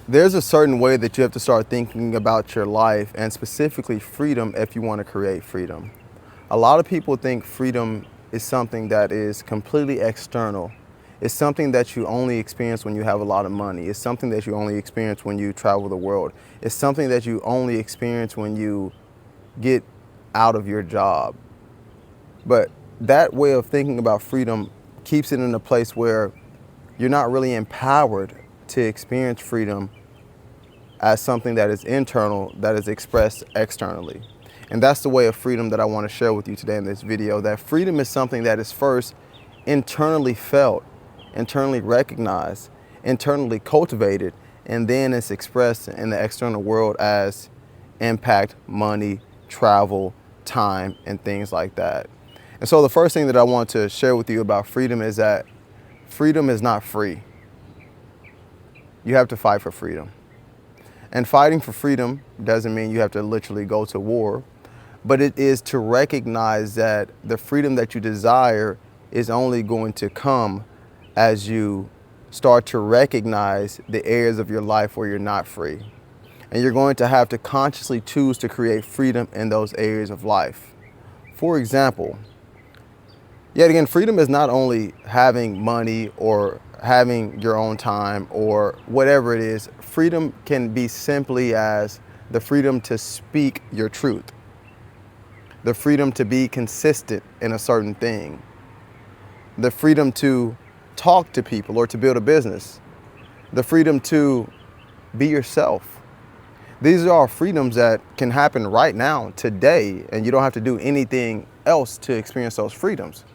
There's a certain way that you have to start thinking about your life, and specifically freedom, if you want to create freedom. A lot of people think freedom is something that is completely external. It's something that you only experience when you have a lot of money. It's something that you only experience when you travel the world. It's something that you only experience when you get out of your job. But that way of thinking about freedom keeps it in a place where you're not really empowered to experience freedom as something that is internal, that is expressed externally. And that's the way of freedom that I want to share with you today in this video, that freedom is something that is first internally felt, internally recognized, internally cultivated, and then it's expressed in the external world as impact, money, travel, time, and things like that. And so the first thing that I want to share with you about freedom is that freedom is not free. You have to fight for freedom. And fighting for freedom doesn't mean you have to literally go to war, but it is to recognize that the freedom that you desire is only going to come as you start to recognize the areas of your life where you're not free. And you're going to have to consciously choose to create freedom in those areas of life. For example, yet again, freedom is not only having money or having your own time or whatever it is. Freedom can be simply as the freedom to speak your truth, the freedom to be consistent in a certain thing, the freedom to talk to people or to build a business, the freedom to be yourself. These are all freedoms that can happen right now, today, and you don't have to do anything else to experience those freedoms.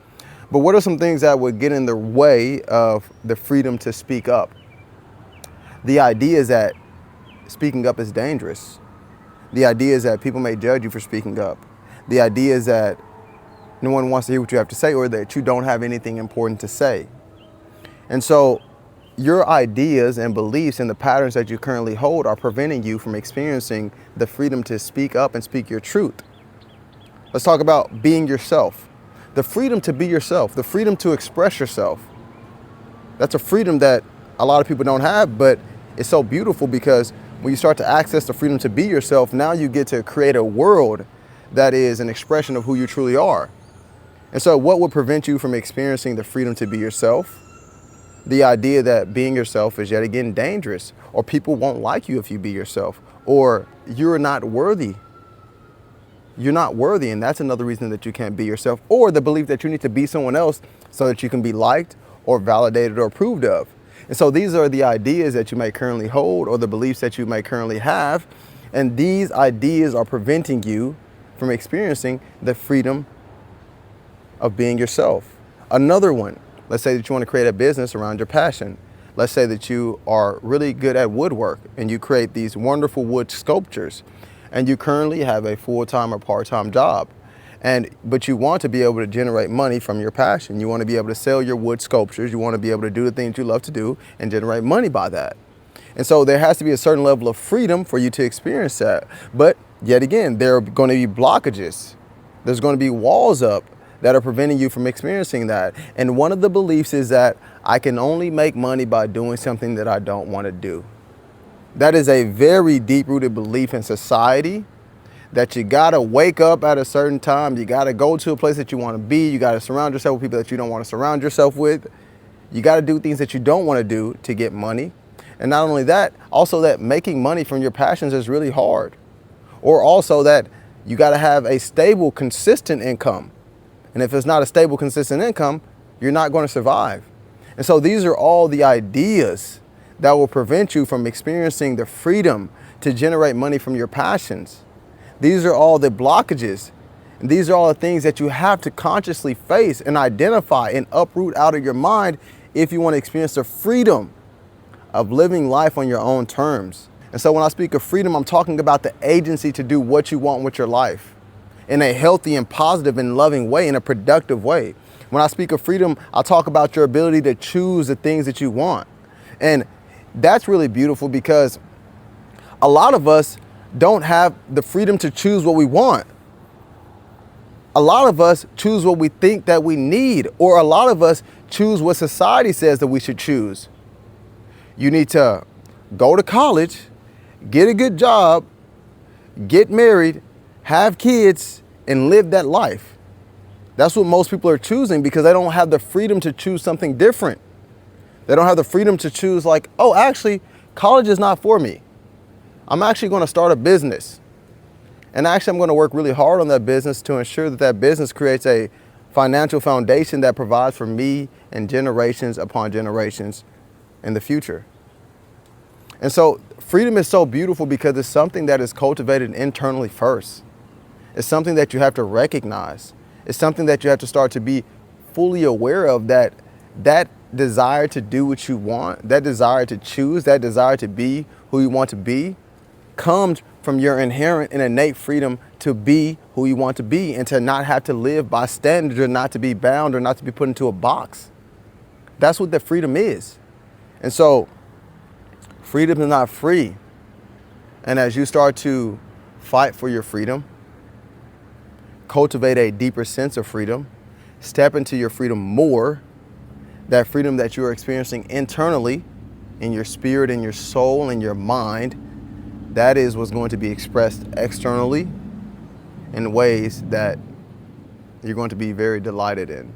But what are some things that would get in the way of the freedom to speak up? The idea is that speaking up is dangerous. The idea is that people may judge you for speaking up. The idea is that no one wants to hear what you have to say, or that you don't have anything important to say. And so your ideas and beliefs and the patterns that you currently hold are preventing you from experiencing the freedom to speak up and speak your truth. Let's talk about being yourself. The freedom to be yourself, the freedom to express yourself. That's a freedom that a lot of people don't have, but it's so beautiful because when you start to access the freedom to be yourself, now you get to create a world that is an expression of who you truly are. And so what would prevent you from experiencing the freedom to be yourself? The idea that being yourself is yet again dangerous, or people won't like you if you be yourself, or you're not worthy. You're not worthy, and that's another reason that you can't be yourself, or the belief that you need to be someone else so that you can be liked or validated or approved of. And so these are the ideas that you may currently hold, or the beliefs that you may currently have, and these ideas are preventing you from experiencing the freedom of being yourself. Another one, let's say that you want to create a business around your passion. Let's say that you are really good at woodwork and you create these wonderful wood sculptures, and you currently have a full-time or part-time job. But you want to be able to generate money from your passion. You want to be able to sell your wood sculptures. You want to be able to do the things you love to do and generate money by that. And so there has to be a certain level of freedom for you to experience that. But yet again, there are going to be blockages. There's going to be walls up that are preventing you from experiencing that. And one of the beliefs is that I can only make money by doing something that I don't want to do. That is a very deep-rooted belief in society, that you gotta wake up at a certain time, you gotta go to a place that you wanna be, you gotta surround yourself with people that you don't wanna surround yourself with, you gotta do things that you don't wanna do to get money. And not only that, also that making money from your passions is really hard. Or also that you gotta have a stable, consistent income. And if it's not a stable, consistent income, you're not gonna survive. And so these are all the ideas that will prevent you from experiencing the freedom to generate money from your passions. These are all the blockages. And these are all the things that you have to consciously face and identify and uproot out of your mind if you want to experience the freedom of living life on your own terms. And so when I speak of freedom, I'm talking about the agency to do what you want with your life in a healthy and positive and loving way, in a productive way. When I speak of freedom, I talk about your ability to choose the things that you want. And that's really beautiful because a lot of us don't have the freedom to choose what we want. A lot of us choose what we think that we need, or a lot of us choose what society says that we should choose. You need to go to college, get a good job, get married, have kids, and live that life. That's what most people are choosing because they don't have the freedom to choose something different. They don't have the freedom to choose like, oh, actually, college is not for me. I'm actually going to start a business. And actually, I'm going to work really hard on that business to ensure that that business creates a financial foundation that provides for me and generations upon generations in the future. And so freedom is so beautiful because it's something that is cultivated internally first. It's something that you have to recognize. It's something that you have to start to be fully aware of, that desire to do what you want, that desire to choose, that desire to be who you want to be comes from your inherent and innate freedom to be who you want to be and to not have to live by standards or not to be bound or not to be put into a box. That's what the freedom is. And so freedom is not free. And as you start to fight for your freedom, cultivate a deeper sense of freedom, step into your freedom more, that freedom that you are experiencing internally in your spirit, in your soul, in your mind, that is what's going to be expressed externally in ways that you're going to be very delighted in.